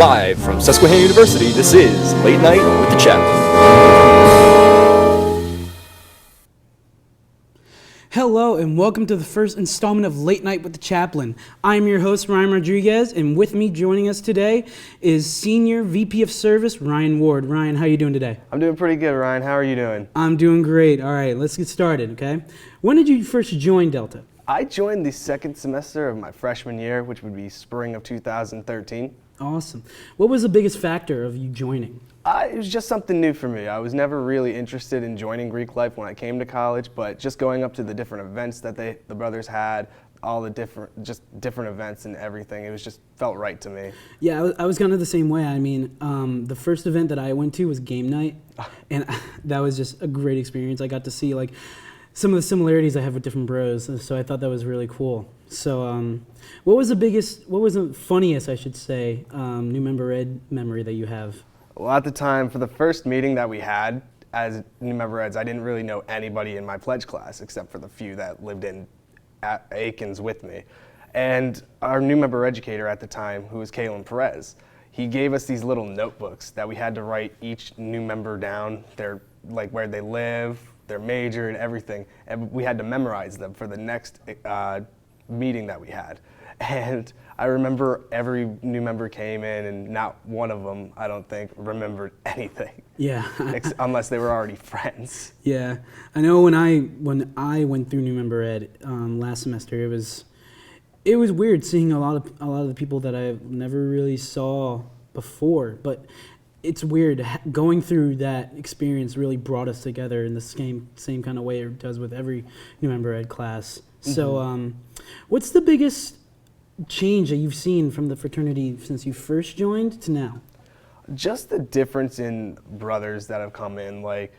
Live from Susquehanna University, this is Late Night with the Chaplain. Hello and welcome to the first installment of Late Night with the Chaplain. I'm your host, Ryan Rodriguez, and with me joining us today is Senior VP of Service, Ryan Ward. Ryan, how are you doing today? I'm doing pretty good, Ryan. How are you doing? I'm doing great. All right, let's get started, okay? When did you first join Delta? I joined the second semester of my freshman year, which would be spring of 2013. Awesome. What was the biggest factor of you joining? It was just something new for me. I was never really interested in joining Greek life when I came to college, but just going up to the different events that the brothers had, all the different events and everything, it was just felt right to me. Yeah, I was kind of the same way. I mean, the first event that I went to was game night, and that was just a great experience. I got to see like some of the similarities I have with different bros, so I thought that was really cool. So what was the funniest, I should say, new member ed memory that you have? Well, at the time, for the first meeting that we had as new member eds, I didn't really know anybody in my pledge class except for the few that lived in Aikens with me. And our new member educator at the time, who was Chaplain Perez, he gave us these little notebooks that we had to write each new member down, like where they live, their major and everything, and we had to memorize them for the next meeting that we had. And I remember every new member came in and not one of them, I don't think, remembered anything. Yeah. Unless they were already friends. Yeah. I know when I went through new member ed last semester, it was weird seeing a lot of the people that I never really saw before, but it's weird. Going through that experience really brought us together in the same kind of way it does with every new member ed class. Mm-hmm. So what's the biggest change that you've seen from the fraternity since you first joined to now? Just the difference in brothers that have come in. Like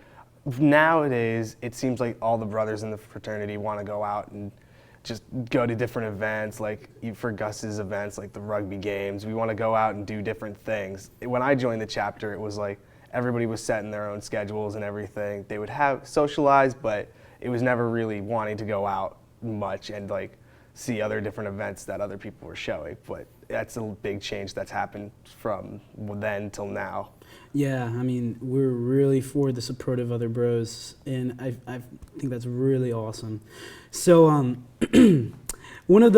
nowadays, it seems like all the brothers in the fraternity want to go out and just go to different events, like for Gus's events, like the rugby games. We want to go out and do different things. When I joined the chapter, it was like everybody was setting their own schedules and everything. They would have socialized, but it was never really wanting to go out much and like see other different events that other people were showing. But that's a big change that's happened from then till now. Yeah, I mean, we're really for the support of other bros, and I think that's really awesome. So one of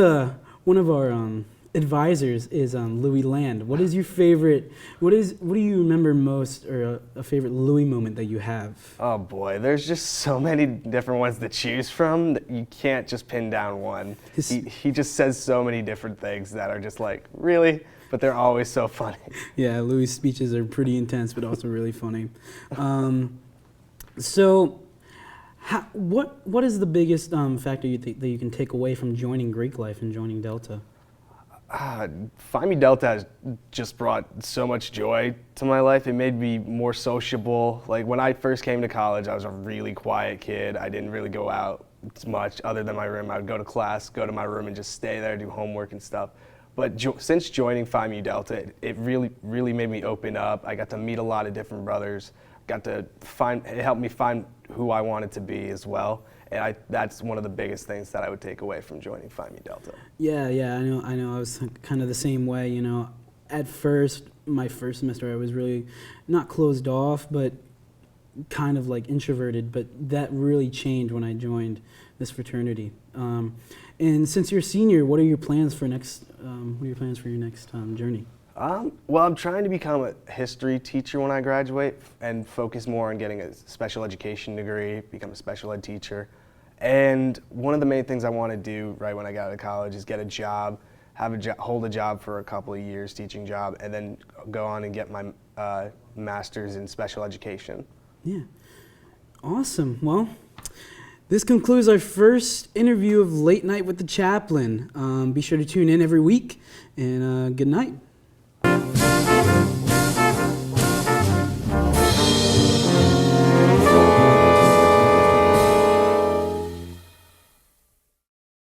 our advisors is Louis Land. What is your favorite? What do you remember most, or a favorite Louis moment that you have? Oh boy, there's just so many different ones to choose from that you can't just pin down one. He just says so many different things that are just like, really? But they're always so funny. Yeah, Louis' speeches are pretty intense, but also really funny. So what is the biggest factor you think that you can take away from joining Greek life and joining Delta? Phi Mi Delta has just brought so much joy to my life. It made me more sociable. Like when I first came to college, I was a really quiet kid. I didn't really go out much other than my room. I would go to class, go to my room and just stay there, do homework and stuff. But since joining Phi Mi Delta, it really made me open up. I got to meet a lot of different brothers. It helped me find who I wanted to be as well. And that's one of the biggest things that I would take away from joining Phi Mi Delta. Yeah, I know. I was kind of the same way, you know. At first, my first semester, I was really not closed off, but kind of like introverted. But that really changed when I joined this fraternity. And since you're a senior, what are your plans for your next journey? Well, I'm trying to become a history teacher when I graduate and focus more on getting a special education degree, become a special ed teacher. And one of the main things I want to do right when I get out of college is get a job, hold a job for a couple of years, teaching job, and then go on and get my master's in special education. Yeah, awesome. Well, this concludes our first interview of Late Night with the Chaplain. Be sure to tune in every week, and good night.